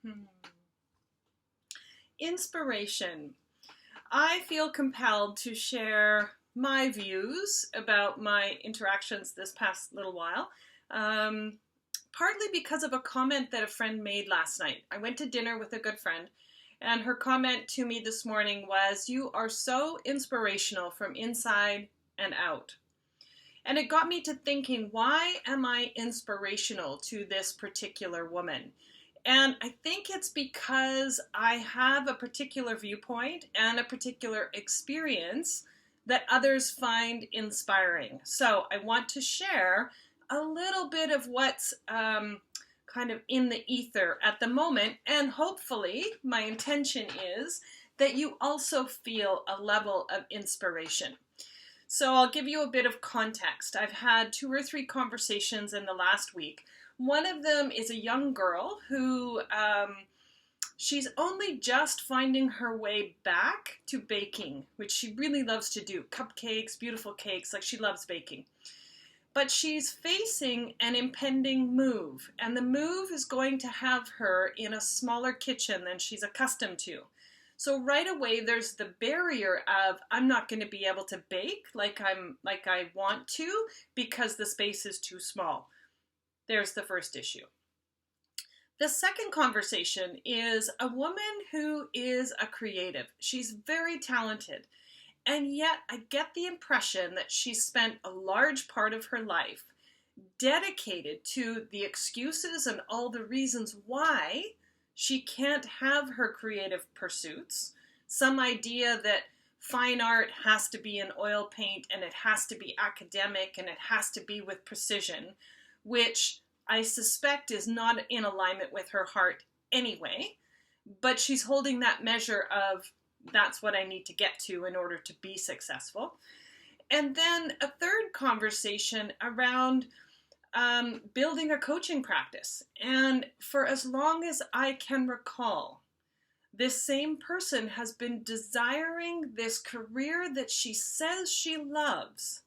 Hmm. Inspiration. I feel compelled to share my views about my interactions this past little while, um, partly because of a comment that a friend made last night. I went to dinner with a good friend, and her comment to me this morning was, "You are so inspirational from inside and out." And it got me to thinking, why am I inspirational to this particular woman? And I think it's because I have a particular viewpoint and a particular experience that others find inspiring. So I want to share a little bit of what's kind of in the ether at the moment. And hopefully, my intention is that you also feel a level of inspiration. So I'll give you a bit of context. I've had 2 or 3 conversations in the last week. One of them is a young girl who she's only just finding her way back to baking, which she really loves to do. Cupcakes, beautiful cakes, like she loves baking. But she's facing an impending move, and the move is going to have her in a smaller kitchen than she's accustomed to. So right away there's the barrier of, I'm not going to be able to bake like I want to because the space is too small. There's the first issue. The second conversation is a woman who is a creative. She's very talented, and yet I get the impression that she spent a large part of her life dedicated to the excuses and all the reasons why she can't have her creative pursuits. Some idea that fine art has to be in oil paint and it has to be academic and it has to be with precision, which I suspect is not in alignment with her heart anyway, but she's holding that measure of, that's what I need to get to in order to be successful. And then a third conversation around building a coaching practice. And for as long as I can recall, this same person has been desiring this career that she says she loves,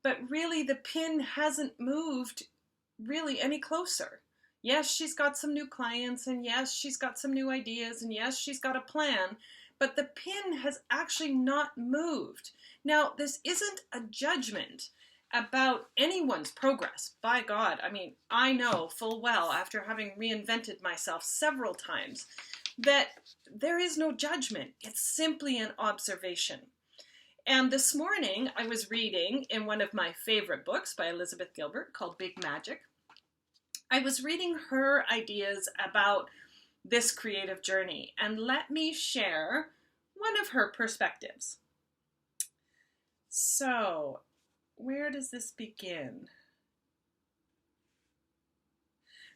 but really the pin hasn't moved really any closer. Yes, she's got some new clients, and yes, she's got some new ideas, and yes, she's got a plan, but the pin has actually not moved. Now, this isn't a judgment about anyone's progress. By God, I mean, I know full well, after having reinvented myself several times, that there is no judgment. It's simply an observation. And this morning, I was reading in one of my favorite books by Elizabeth Gilbert called Big Magic. I was reading her ideas about this creative journey, and let me share one of her perspectives. So, where does this begin?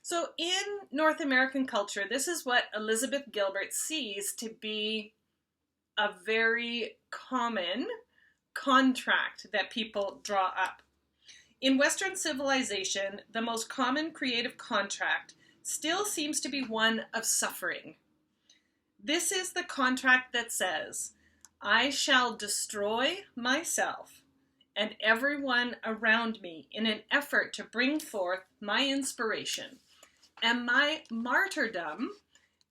So in North American culture, this is what Elizabeth Gilbert sees to be a very common contract that people draw up. In Western civilization, the most common creative contract still seems to be one of suffering. This is the contract that says, I shall destroy myself and everyone around me in an effort to bring forth my inspiration, and my martyrdom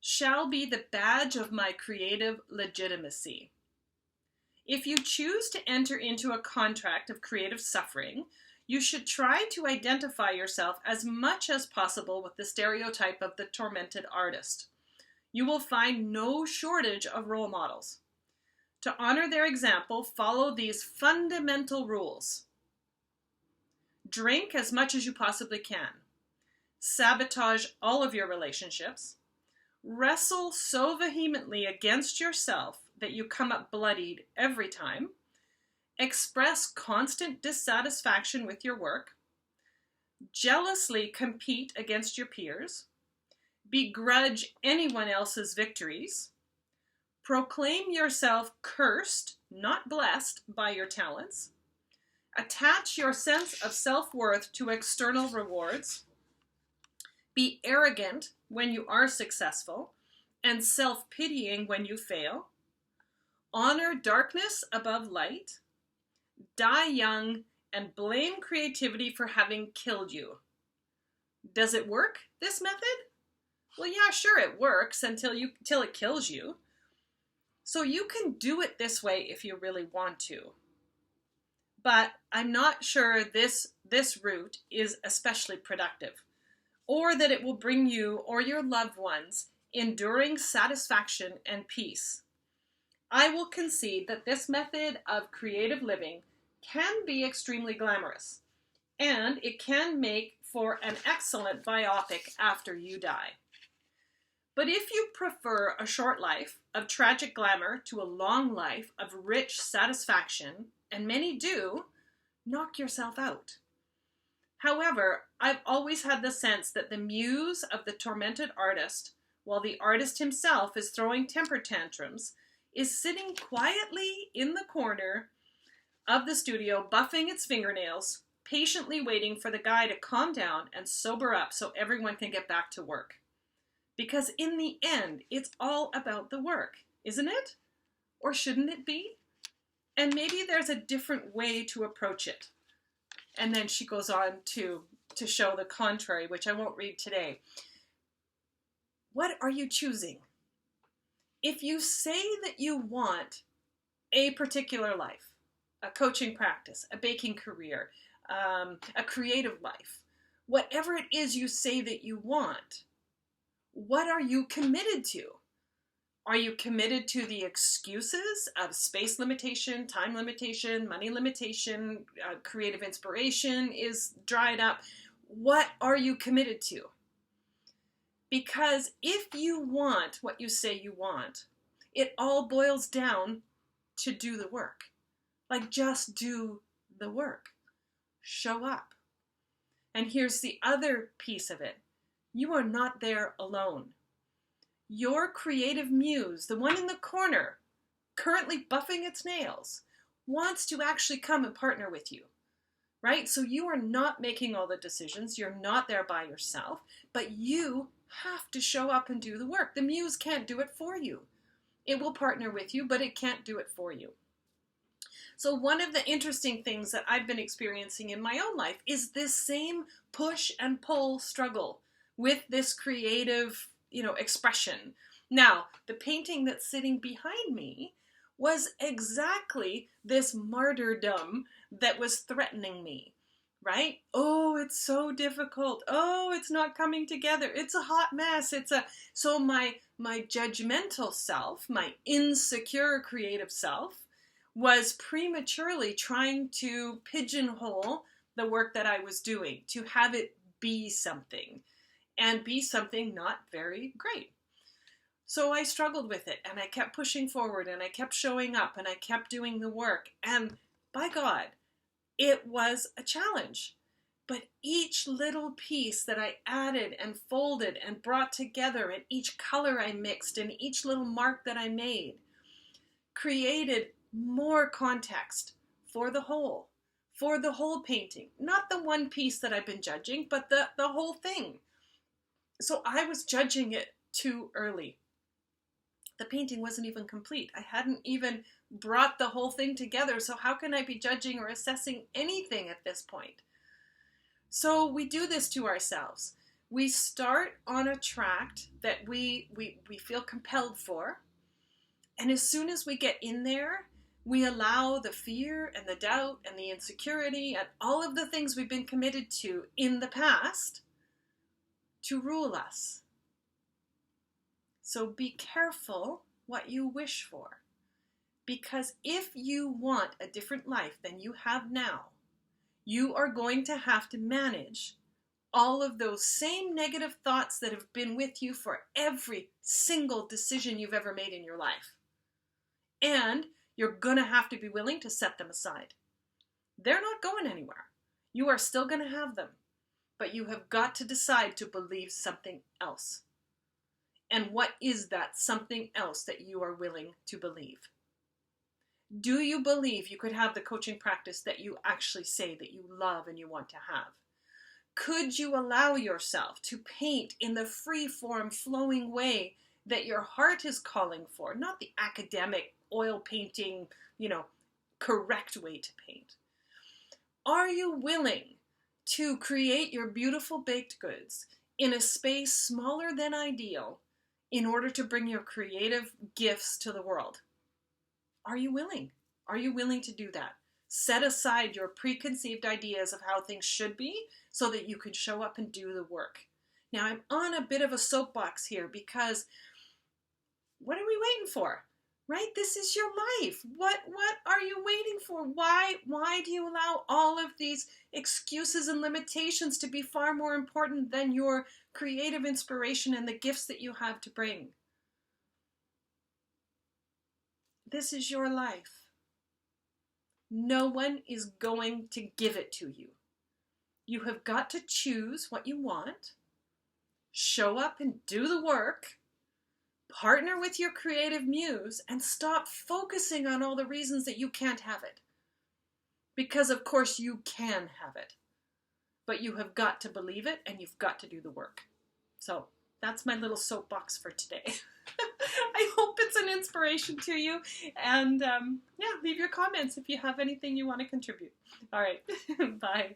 shall be the badge of my creative legitimacy. If you choose to enter into a contract of creative suffering, you should try to identify yourself as much as possible with the stereotype of the tormented artist. You will find no shortage of role models. To honor their example, follow these fundamental rules. Drink as much as you possibly can. Sabotage all of your relationships. Wrestle so vehemently against yourself that you come up bloodied every time. Express constant dissatisfaction with your work. Jealously compete against your peers. Begrudge anyone else's victories. Proclaim yourself cursed, not blessed, by your talents. Attach your sense of self-worth to external rewards. Be arrogant when you are successful, and self-pitying when you fail. Honor darkness above light. Die young, and blame creativity for having killed you. Does it work, this method? Well, yeah, sure, it works till it kills you. So you can do it this way if you really want to. But I'm not sure this route is especially productive, or that it will bring you or your loved ones enduring satisfaction and peace. I will concede that this method of creative living can be extremely glamorous, and it can make for an excellent biopic after you die. But if you prefer a short life of tragic glamour to a long life of rich satisfaction, and many do, knock yourself out. However, I've always had the sense that the muse of the tormented artist, while the artist himself is throwing temper tantrums, is sitting quietly in the corner of the studio, buffing its fingernails, patiently waiting for the guy to calm down and sober up so everyone can get back to work. Because in the end, it's all about the work, isn't it? Or shouldn't it be? And maybe there's a different way to approach it. And then she goes on to show the contrary, which I won't read today. What are you choosing? If you say that you want a particular life, a coaching practice, a baking career, a creative life, whatever it is you say that you want, what are you committed to? Are you committed to the excuses of space limitation, time limitation, money limitation, creative inspiration is dried up? What are you committed to? Because if you want what you say you want, it all boils down to do the work. Like, just do the work. Show up. And here's the other piece of it. You are not there alone. Your creative muse, the one in the corner, currently buffing its nails, wants to actually come and partner with you, right? So you are not making all the decisions. You're not there by yourself, but you have to show up and do the work. The muse can't do it for you. It will partner with you, but it can't do it for you. So one of the interesting things that I've been experiencing in my own life is this same push and pull struggle with this creative, expression. Now, the painting that's sitting behind me was exactly this martyrdom that was threatening me, right? Oh, it's so difficult. Oh, it's not coming together. It's a hot mess. So my judgmental self, my insecure creative self, was prematurely trying to pigeonhole the work that I was doing, to have it be something, and be something not very great. So I struggled with it, and I kept pushing forward, and I kept showing up, and I kept doing the work, and by God, it was a challenge. But each little piece that I added and folded and brought together, and each color I mixed, and each little mark that I made, created more context for the whole painting. Not the one piece that I've been judging, but the whole thing. So I was judging it too early. The painting wasn't even complete. I hadn't even brought the whole thing together, so how can I be judging or assessing anything at this point? So we do this to ourselves. We start on a track that we feel compelled for, and as soon as we get in there, we allow the fear and the doubt and the insecurity and all of the things we've been committed to in the past to rule us. So be careful what you wish for. Because if you want a different life than you have now, you are going to have to manage all of those same negative thoughts that have been with you for every single decision you've ever made in your life. And you're going to have to be willing to set them aside. They're not going anywhere. You are still going to have them. But you have got to decide to believe something else. And what is that something else that you are willing to believe? Do you believe you could have the coaching practice that you actually say that you love and you want to have? Could you allow yourself to paint in the free-form, flowing way that your heart is calling for, not the academic, oil painting, correct way to paint? Are you willing to create your beautiful baked goods in a space smaller than ideal in order to bring your creative gifts to the world. Are you willing? Are you willing to do that? Set aside your preconceived ideas of how things should be so that you can show up and do the work. Now, I'm on a bit of a soapbox here because what are we waiting for? Right? This is your life. What are you waiting for? Why do you allow all of these excuses and limitations to be far more important than your creative inspiration and the gifts that you have to bring? This is your life. No one is going to give it to you. You have got to choose what you want, show up and do the work, partner with your creative muse, and stop focusing on all the reasons that you can't have it. Because of course you can have it. But you have got to believe it and you've got to do the work. So that's my little soapbox for today. I hope it's an inspiration to you. And yeah, leave your comments if you have anything you want to contribute. All right. Bye.